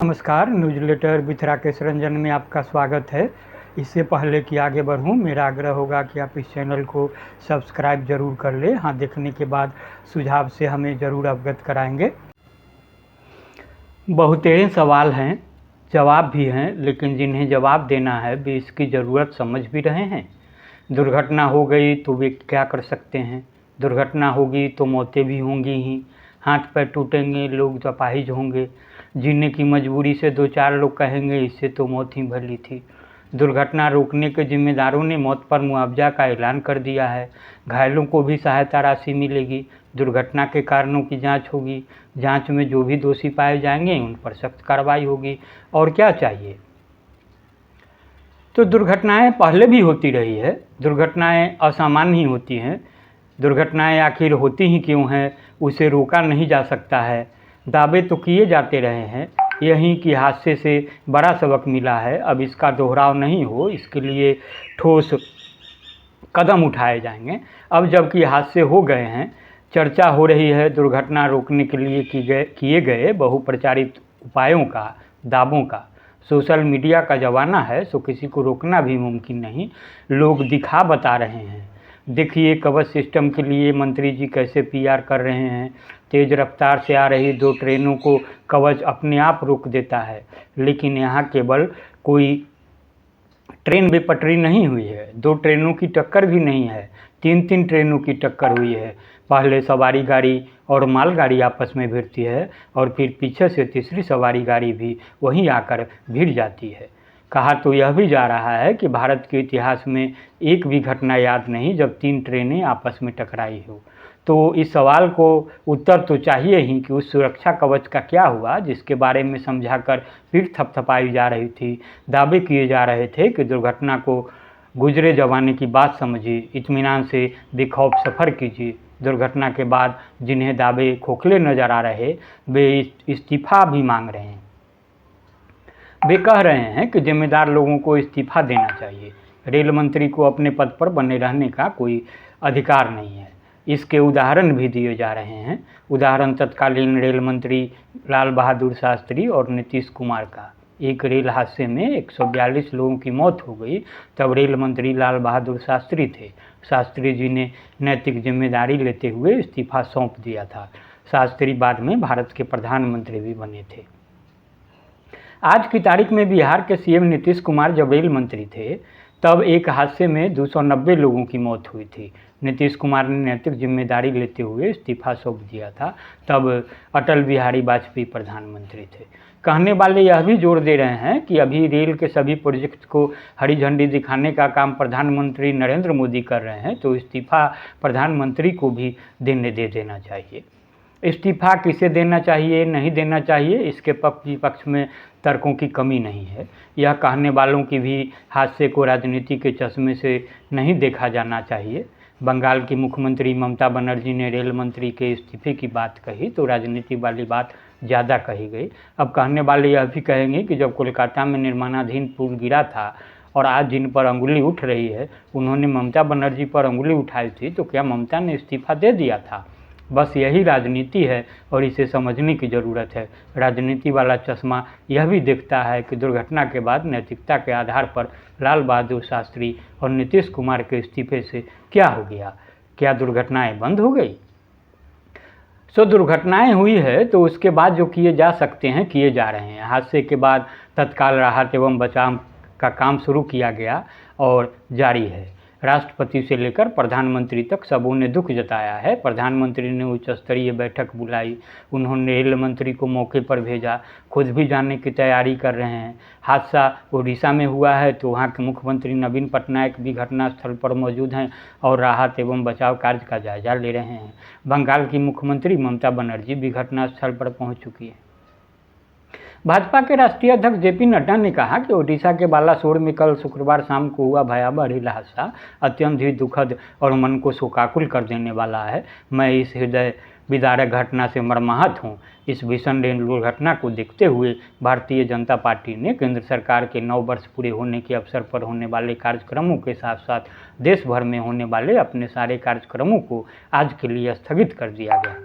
नमस्कार, newsletter with Rakesh Ranjan में आपका स्वागत है। इससे पहले कि आगे बढ़ूं, मेरा आग्रह होगा कि आप इस चैनल को सब्सक्राइब ज़रूर कर लें। हाँ, देखने के बाद सुझाव से हमें ज़रूर अवगत कराएंगे। बहुतेरे सवाल हैं, जवाब भी हैं, लेकिन जिन्हें जवाब देना है वे इसकी ज़रूरत समझ भी रहे हैं। दुर्घटना हो गई तो वे क्या कर सकते हैं? दुर्घटना होगी तो मौतें भी होंगी ही, हाथ पैर टूटेंगे, लोग अपाहिज होंगे, जीने की मजबूरी से दो चार लोग कहेंगे इससे तो मौत ही भली थी। दुर्घटना रोकने के जिम्मेदारों ने मौत पर मुआवजा का ऐलान कर दिया है। घायलों को भी सहायता राशि मिलेगी। दुर्घटना के कारणों की जांच होगी। जांच में जो भी दोषी पाए जाएंगे उन पर सख्त कार्रवाई होगी। और क्या चाहिए? तो दुर्घटनाएं पहले भी होती रही है। दुर्घटनाएं असामान्य ही होती हैं। दुर्घटनाएं आखिर होती ही क्यों हैं, उसे रोका नहीं जा सकता है। दावे तो किए जाते रहे हैं, यही कि हादसे से बड़ा सबक मिला है, अब इसका दोहराव नहीं हो, इसके लिए ठोस कदम उठाए जाएंगे। अब जबकि हादसे हो गए हैं, चर्चा हो रही है दुर्घटना रोकने के लिए किए गए बहुप्रचारित उपायों का, दावों का। सोशल मीडिया का ज़माना है, सो किसी को रोकना भी मुमकिन नहीं। लोग दिखा बता रहे हैं। देखिए, कवच सिस्टम के लिए मंत्री जी कैसे पीआर कर रहे हैं। तेज़ रफ्तार से आ रही दो ट्रेनों को कवच अपने आप रोक देता है, लेकिन यहाँ केवल कोई ट्रेन बेपटरी नहीं हुई है, दो ट्रेनों की टक्कर भी नहीं है, तीन तीन ट्रेनों की टक्कर हुई है। पहले सवारी गाड़ी और मालगाड़ी आपस में भिड़ती है और फिर पीछे से तीसरी सवारी गाड़ी भी वहीं आकर भिड़ जाती है। कहा तो यह भी जा रहा है कि भारत के इतिहास में एक भी घटना याद नहीं जब तीन ट्रेनें आपस में टकराई हो। तो इस सवाल को उत्तर तो चाहिए ही कि उस सुरक्षा कवच का क्या हुआ जिसके बारे में समझाकर पीठ थपथपाई जा रही थी। दावे किए जा रहे थे कि दुर्घटना को गुजरे ज़माने की बात समझिए, इत्मीनान से बेखौफ सफ़र कीजिए। दुर्घटना के बाद जिन्हें दावे खोखले नज़र आ रहे, वे इस्तीफ़ा भी मांग रहे हैं। वे कह रहे हैं कि जिम्मेदार लोगों को इस्तीफ़ा देना चाहिए। रेल मंत्री को अपने पद पर बने रहने का कोई अधिकार नहीं है। इसके उदाहरण भी दिए जा रहे हैं। उदाहरण तत्कालीन रेल मंत्री लाल बहादुर शास्त्री और नीतीश कुमार का। एक रेल हादसे में 142 लोगों की मौत हो गई, तब रेल मंत्री लाल बहादुर शास्त्री थे। शास्त्री जी ने नैतिक जिम्मेदारी लेते हुए इस्तीफ़ा सौंप दिया था। शास्त्री बाद में भारत के प्रधानमंत्री भी बने थे। आज की तारीख में बिहार के सीएम नीतीश कुमार जब रेल मंत्री थे, तब एक हादसे में 290 लोगों की मौत हुई थी। नीतीश कुमार ने नैतिक जिम्मेदारी लेते हुए इस्तीफा सौंप दिया था, तब अटल बिहारी वाजपेयी प्रधानमंत्री थे। कहने वाले यह भी जोर दे रहे हैं कि अभी रेल के सभी प्रोजेक्ट को हरी झंडी दिखाने का काम प्रधानमंत्री नरेंद्र मोदी कर रहे हैं, तो इस्तीफा प्रधानमंत्री को भी दे देना चाहिए। इस्तीफा किसे देना चाहिए, नहीं देना चाहिए, इसके पक्ष विपक्ष में तर्कों की कमी नहीं है। यह कहने वालों की भी हादसे को राजनीति के चश्मे से नहीं देखा जाना चाहिए। बंगाल की मुख्यमंत्री ममता बनर्जी ने रेल मंत्री के इस्तीफे की बात कही तो राजनीति वाली बात ज़्यादा कही गई। अब कहने वाले यह भी कहेंगे कि जब कोलकाता में निर्माणाधीन पुल गिरा था और आज जिन पर अंगुली उठ रही है उन्होंने ममता बनर्जी पर अंगुली उठाई थी, तो क्या ममता ने इस्तीफा दे दिया था? बस यही राजनीति है और इसे समझने की ज़रूरत है। राजनीति वाला चश्मा यह भी देखता है कि दुर्घटना के बाद नैतिकता के आधार पर लाल बहादुर शास्त्री और नीतीश कुमार के इस्तीफे से क्या हो गया? क्या दुर्घटनाएं बंद हो गई? दुर्घटनाएं हुई है तो उसके बाद जो किए जा सकते हैं किए जा रहे हैं। हादसे के बाद तत्काल राहत एवं बचाव का काम शुरू किया गया और जारी है। राष्ट्रपति से लेकर प्रधानमंत्री तक सबों ने दुख जताया है। प्रधानमंत्री ने उच्च स्तरीय बैठक बुलाई, उन्होंने रेल मंत्री को मौके पर भेजा, खुद भी जाने की तैयारी कर रहे हैं। हादसा उड़ीसा में हुआ है तो वहाँ के मुख्यमंत्री नवीन पटनायक भी घटनास्थल पर मौजूद हैं और राहत एवं बचाव कार्य का जायजा ले रहे हैं। बंगाल की मुख्यमंत्री ममता बनर्जी भी घटनास्थल पर पहुँच चुकी है। भाजपा के राष्ट्रीय अध्यक्ष जेपी नड्डा ने कहा कि ओडिशा के बालासोर में कल शुक्रवार शाम को हुआ भयावह रेल हादसा अत्यंत ही दुखद और मन को शोकाकुल कर देने वाला है। मैं इस हृदय विदारक घटना से मर्माहत हूँ। इस भीषण रेल दुर्घटना को देखते हुए भारतीय जनता पार्टी ने केंद्र सरकार के 9 वर्ष पूरे होने के अवसर पर होने वाले कार्यक्रमों के साथ साथ देश भर में होने वाले अपने सारे कार्यक्रमों को आज के लिए स्थगित कर दिया गया।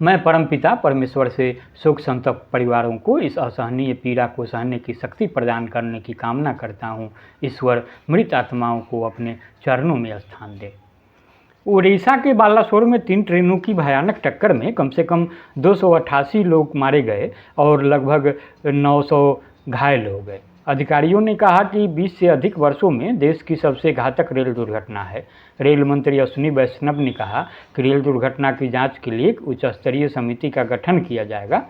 मैं परमपिता परमेश्वर से शोक संतप्त परिवारों को इस असहनीय पीड़ा को सहने की शक्ति प्रदान करने की कामना करता हूँ। ईश्वर मृत आत्माओं को अपने चरणों में स्थान दे। उड़ीसा के बालासोर में 3 ट्रेनों की भयानक टक्कर में कम से कम 288 लोग मारे गए और लगभग 900 घायल हो गए। अधिकारियों ने कहा कि 20 से अधिक वर्षों में देश की सबसे घातक रेल दुर्घटना है। रेल मंत्री अश्विनी वैष्णव ने कहा कि रेल दुर्घटना की जांच के लिए एक उच्च स्तरीय समिति का गठन किया जाएगा।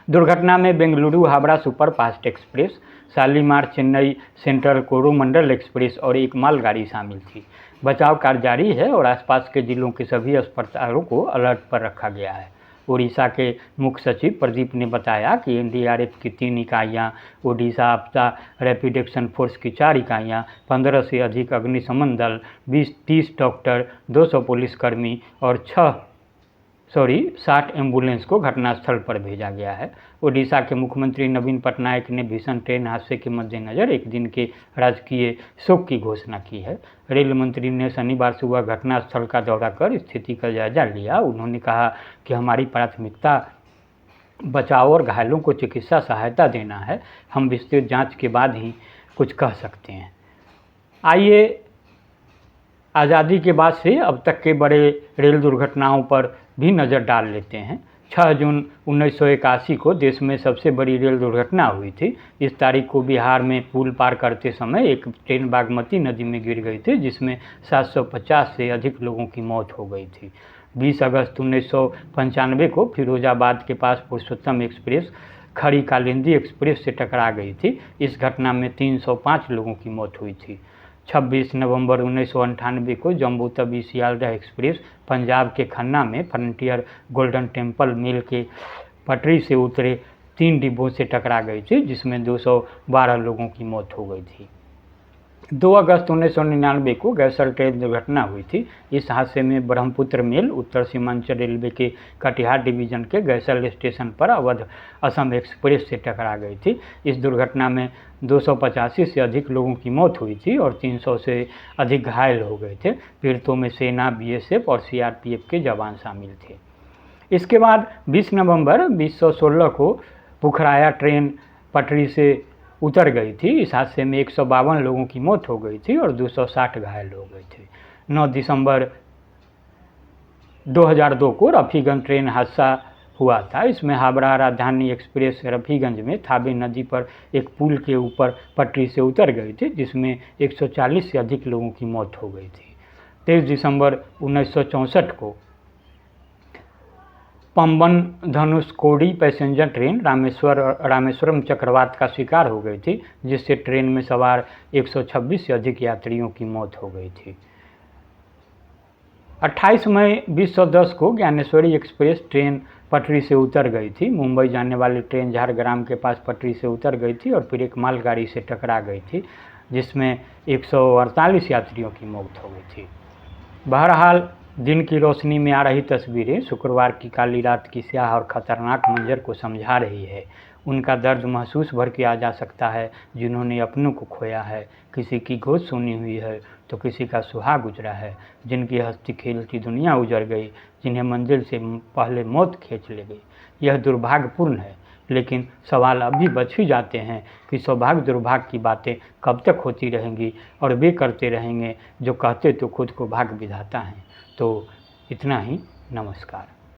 दुर्घटना में Bengaluru Howrah superfast express, Shalimar Chennai central Coromandel express और एक मालगाड़ी शामिल थी। बचाव कार्य जारी है और आसपास के जिलों के सभी अस्पतालों को अलर्ट पर रखा गया है। ओडिशा के मुख्य सचिव प्रदीप ने बताया कि एनडीआरएफ की 3 इकाइयाँ, ओडिशा आपदा रैपिड एक्शन फोर्स की 4 इकाइयाँ, 15 से अधिक अग्निशमन दल, 20-30 डॉक्टर, 200 पुलिसकर्मी और 60 एम्बुलेंस को घटनास्थल पर भेजा गया है। ओडिशा के मुख्यमंत्री नवीन पटनायक ने भीषण ट्रेन हादसे के मद्देनज़र एक दिन के राजकीय शोक की घोषणा की है। रेल मंत्री ने शनिवार सुबह घटनास्थल का दौरा कर स्थिति का जायजा लिया। उन्होंने कहा कि हमारी प्राथमिकता बचाव और घायलों को चिकित्सा सहायता देना है। हम विस्तृत जांच के बाद ही कुछ कह सकते हैं। आइए आज़ादी के बाद से अब तक के बड़े रेल दुर्घटनाओं पर भी नज़र डाल लेते हैं। 6 जून 1981 को देश में सबसे बड़ी रेल दुर्घटना हुई थी। इस तारीख को बिहार में पुल पार करते समय एक ट्रेन बागमती नदी में गिर गई थी, जिसमें 750 से अधिक लोगों की मौत हो गई थी। 20 अगस्त 1995 को फिरोजाबाद के पास पुरुषोत्तम एक्सप्रेस खड़ी कालिंदी एक्सप्रेस से टकरा गई थी। इस घटना में 305 लोगों की मौत हुई थी। 26 नवंबर 1998 को जम्मू तवी सियालदह एक्सप्रेस पंजाब के खन्ना में फ्रंटियर गोल्डन टेम्पल मिल के पटरी से उतरे 3 डिब्बों से टकरा गई थी, जिसमें 212 लोगों की मौत हो गई थी। 2 अगस्त 1999 को गैसल ट्रेन दुर्घटना हुई थी। इस हादसे में ब्रह्मपुत्र मेल उत्तर सीमांचल रेलवे के कटिहार डिवीजन के गैसल स्टेशन पर अवध असम एक्सप्रेस से टकरा गई थी। इस दुर्घटना में 285 से अधिक लोगों की मौत हुई थी और 300 से अधिक घायल हो गए थे। पीड़ितों में सेना, बीएसएफ और सीआरपीएफ के जवान शामिल थे। इसके बाद 20 नवंबर 2016 को पुखराया ट्रेन पटरी से उतर गई थी। इस हादसे में 152 लोगों की मौत हो गई थी और 260 घायल हो गए थे। 9 दिसंबर 2002 को रफीगंज ट्रेन हादसा हुआ था। इसमें हावड़ा राजधानी एक्सप्रेस रफीगंज में थाबे नदी पर एक पुल के ऊपर पटरी से उतर गई थी, जिसमें 140 से अधिक लोगों की मौत हो गई थी। 23 दिसंबर 1964 को पंबन धनुषकोडी पैसेंजर ट्रेन रामेश्वरम चक्रवात का शिकार हो गई थी, जिससे ट्रेन में सवार 126 से अधिक यात्रियों की मौत हो गई थी। 28 मई 2010 को ज्ञानेश्वरी एक्सप्रेस ट्रेन पटरी से उतर गई थी। मुंबई जाने वाली ट्रेन झारग्राम के पास पटरी से उतर गई थी और फिर एक मालगाड़ी से टकरा गई थी, जिसमें 148 यात्रियों की मौत हो गई थी। बहरहाल दिन की रोशनी में आ रही तस्वीरें शुक्रवार की काली रात की स्याह और ख़तरनाक मंजर को समझा रही है। उनका दर्द महसूस भर किया जा सकता है, जिन्होंने अपनों को खोया है। किसी की गोद सुनी हुई है तो किसी का सुहाग गुजरा है, जिनकी हंसती खेलती दुनिया उजड़ गई, जिन्हें मंजिल से पहले मौत खींच ले गई। यह दुर्भाग्यपूर्ण है, लेकिन सवाल अभी बच ही जाते हैं कि सौभाग्य दुर्भाग्य की बातें कब तक होती रहेंगी और वे करते रहेंगे जो कहते तो खुद को भाग्य विधाता हैं। तो इतना ही, नमस्कार।